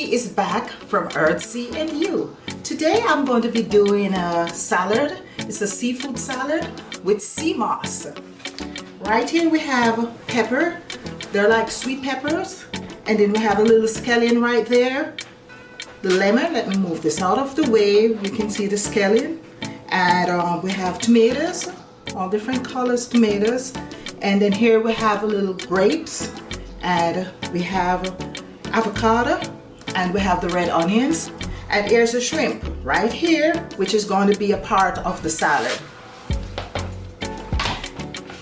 Nikki is back from Earthsea and You. Today I'm going to be doing a salad. It's a seafood salad with sea moss. Right here we have pepper. They're like sweet peppers. And then we have a little scallion right there. The lemon, let me move this out of the way. You can see the scallion. And we have tomatoes, all different colors tomatoes. And then here we have a little grapes. And we have avocado. And we have the red onions. And here's the shrimp right here, which is going to be a part of the salad.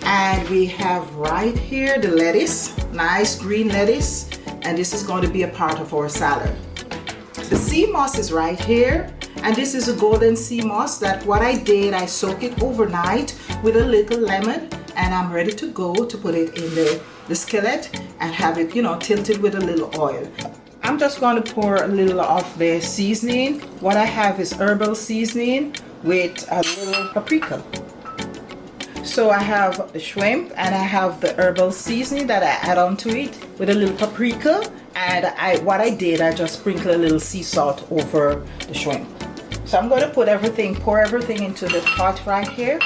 And we have right here the lettuce, nice green lettuce. And this is going to be a part of our salad. The sea moss is right here. And this is a golden sea moss that what I did, I soak it overnight with a little lemon. And I'm ready to go to put it in the skillet and have it, tilted with a little oil. I'm just going to pour a little of the seasoning. What I have is herbal seasoning with a little paprika. So I have the shrimp and I have the herbal seasoning that I add onto it with a little paprika. And what I did, I just sprinkle a little sea salt over the shrimp. So I'm going to pour everything into the pot right here.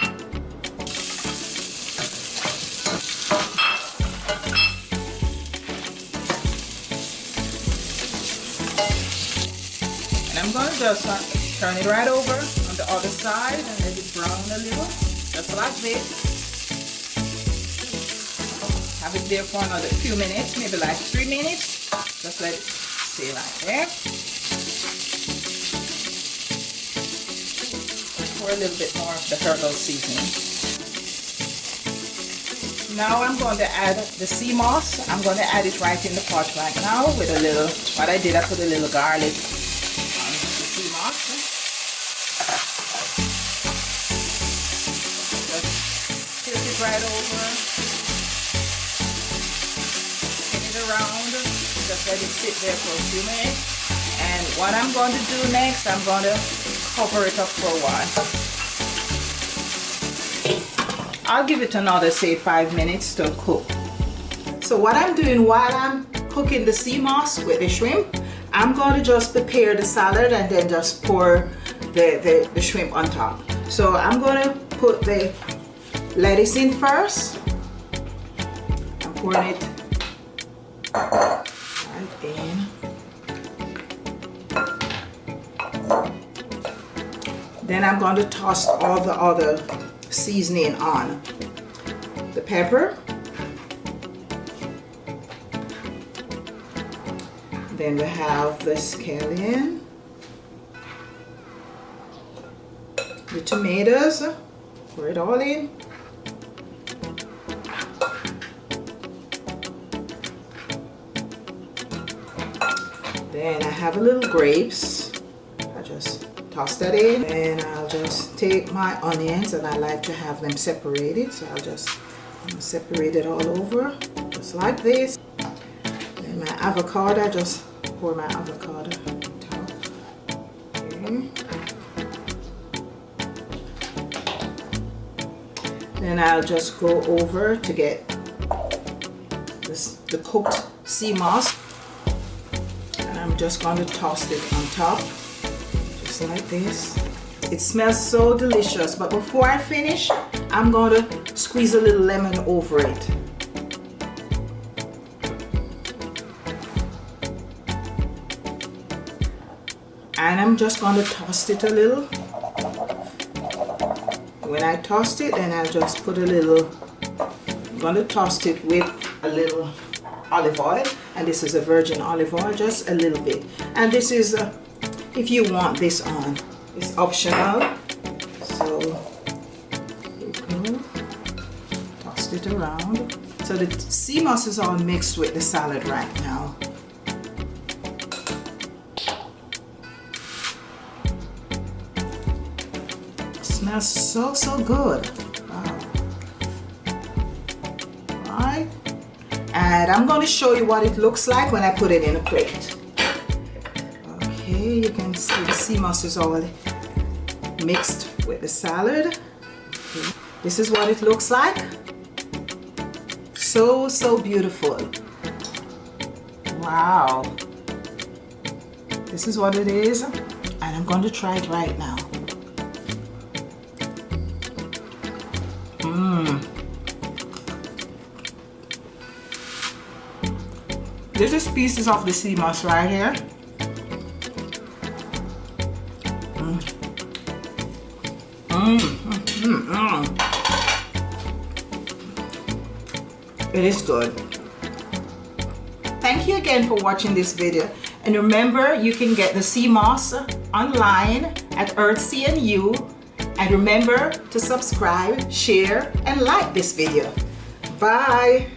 I'm going to just turn it right over on the other side and let it brown a little, just like this. Have it there for another few minutes, maybe like 3 minutes. Just let it stay right there. Pour a little bit more of the herbal seasoning. Now I'm going to add the sea moss. I'm going to add it right in the pot right now with a little, what I did, I put a little garlic. Just tilt it right over, spin it around, just let it sit there for a few minutes. And what I'm going to do next, I'm going to cover it up for a while. I'll give it another, say, 5 minutes to cook. So what I'm doing while I'm cooking the sea moss with the shrimp, I'm going to just prepare the salad and then just pour the shrimp on top. So I'm going to put the lettuce in first. I'm pouring it right in. Then I'm going to toss all the other seasoning on. The pepper. Then we have the scallion, the tomatoes, pour it all in. Then I have a little grapes. I just toss that in. And I'll just take my onions, and I like to have them separated. So I'll just separate it all over, just like this. Then my avocado, I just pour my avocado on top. Okay. Then I'll just go over to get the cooked sea moss. And I'm just going to toss it on top, just like this. It smells so delicious, but before I finish, I'm going to squeeze a little lemon over it. And I'm just going to toast it a little. When I toast it, then I'll just put a little, I'm going to toast it with a little olive oil. And this is a virgin olive oil, just a little bit. And this is, if you want this on, it's optional. So, here you go. Toast it around. So the sea moss is all mixed with the salad right now. Smells so good. Wow. Right. And I'm going to show you what it looks like when I put it in a plate. Okay, you can see the sea moss is all mixed with the salad. Okay. This is what it looks like. So beautiful. Wow. This is what it is, and I'm going to try it right now. This is pieces of the sea moss right here. It is good. Thank you again for watching this video, and remember, you can get the sea moss online at Earthsea and You, and remember to subscribe, share, and like this video. Bye.